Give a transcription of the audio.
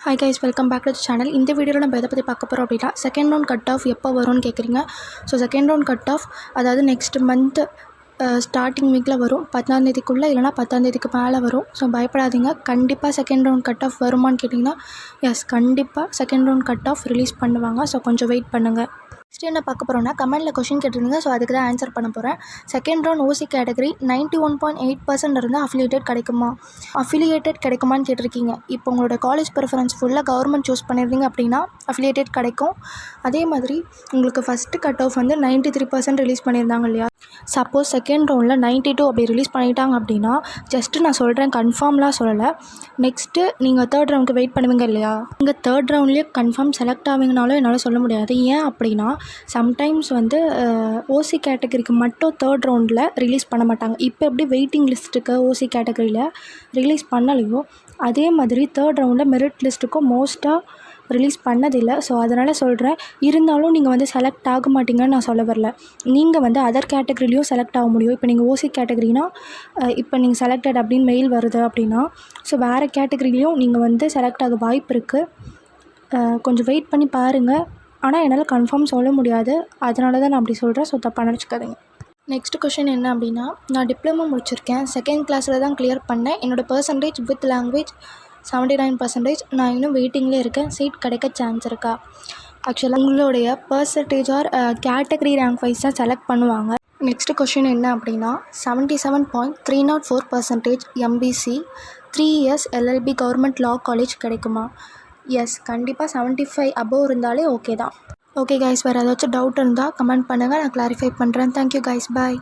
Hi guys, welcome back to the channel. இந்த வீடியோவில் நம்ம எதை பற்றி பார்க்க போகிறோம் அப்படின்னா, செகண்ட் ரவுண்ட் கட் ஆஃப் எப்போ வரும்னு கேட்குறீங்க. So second round cut off அதாவது நெக்ஸ்ட் மந்த் ஸ்டார்டிங் வீக்கில் வரும். 10ஆம் தேதிக்குள்ளே இல்லைனா 10ஆம் தேதிக்கு மேலே வரும். ஸோ பயப்படாதீங்க. கண்டிப்பாக செகண்ட் ரவுண்ட் கட் ஆஃப் வருமானு கேட்டிங்கன்னா, எஸ் கண்டிப்பாக second round cut off release பண்ணுவாங்க. ஸோ கொஞ்சம் வெயிட் பண்ணுங்கள். நெக்ஸ்ட் என்ன பார்க்க போகிறோன்னா, கமெண்ட்டில் கொஷின் கேட்டிருந்தீங்க. ஸோ அதுக்கு தான் ஆன்சர் பண்ண போகிறேன். செகண்ட் ரவுண்ட் ஓசி கேட்டகரி 91.8% இருந்தால் அஃபிலியேட்டட் கிடைக்குமான்னு கேட்டிருக்கீங்க. இப்போ உங்களோட காலேஜ் ப்ரிஃபரன்ஸ் ஃபுல்லாக கவர்மெண்ட் சூஸ் பண்ணியிருந்தீங்க அப்படின்னா அஃபிலியேட்டட் கிடைக்கும். அதே மாதிரி உங்களுக்கு ஃபஸ்ட்டு கட் ஆஃப் வந்து 93% ரிலீஸ் பண்ணியிருந்தாங்க இல்லையா. சப்போஸ் செகண்ட் ரவுண்டில் 92 அப்படி ரிலீஸ் பண்ணிட்டாங்க அப்படின்னா, ஜஸ்ட்டு நான் சொல்கிறேன், கன்ஃபார்ம்லாம் சொல்லலை. நெக்ஸ்ட்டு நீங்கள் தேர்ட் ரவுண்டுக்கு வெயிட் பண்ணுவீங்க இல்லையா. நீங்கள் தேர்ட் ரவுண்ட்லேயே கன்ஃபார்ம் செலக்ட் ஆவீங்கனாலும் என்னால் சொல்ல முடியாது. ஏன் அப்படின்னா, சம்டைம்ஸ் வந்து ஓசி கேட்டகரிக்கு மட்டும் தேர்ட் ரவுண்டில் ரிலீஸ் பண்ண மாட்டாங்க. இப்போ எப்படி வெயிட்டிங் லிஸ்ட்டுக்கு ஓசி கேட்டகரியில் ரிலீஸ் பண்ணலையோ, அதே மாதிரி தேர்ட் ரவுண்டில் மெரிட் லிஸ்ட்டுக்கும் மோஸ்ட்டாக ரிலீஸ் பண்ணதில்லை. ஸோ அதனால் சொல்கிறேன். இருந்தாலும் நீங்கள் வந்து செலக்ட் ஆக மாட்டீங்கன்னு நான் சொல்ல வரல. நீங்கள் வந்து அதர் கேட்டகரிலையும் செலக்ட் ஆக முடியும். இப்போ நீங்கள் ஓசி கேட்டகரினா இப்போ நீங்கள் செலக்டட் அப்படின்னு மெயில் வருது அப்படின்னா, ஸோ வேறு கேட்டகரிலையும் நீங்கள் வந்து செலக்ட் ஆக வாய்ப்பு இருக்குது. கொஞ்சம் வெயிட் பண்ணி பாருங்கள். ஆனால் என்னால் கன்ஃபார்ம் சொல்ல முடியாது. அதனால தான் நான் அப்படி சொல்கிறேன். ஸோ தப்பாக நினச்சிக்காதீங்க. நெக்ஸ்ட் கொஷின் என்ன அப்படின்னா, நான் டிப்ளமோ முடிச்சிருக்கேன். செகண்ட் கிளாஸில் தான் கிளியர் பண்ணேன். என்னோடய பர்சன்டேஜ் வித் லாங்குவேஜ் 79%. நான் இன்னும் வெயிட்டிங்லேயே இருக்கேன். சீட் கிடைக்க சான்ஸ் இருக்கா? ஆக்சுவலாக உங்களுடைய percentage or category rank wise தான் செலக்ட் பண்ணுவாங்க. நெக்ஸ்ட் கொஷின் என்ன அப்படின்னா, 77.304% MBC 3 years LLB government law college கிடைக்குமா? எஸ், கண்டிப்பாக 75 அபோவ் இருந்தாலே ஓகே தான். ஓகே கைஸ், வேறு ஏதாச்சும் டவுட் இருந்தால் கமெண்ட் பண்ணுங்கள். நான் கிளாரிஃபை பண்ணுறேன். தேங்க்யூ கைஸ், பாய்.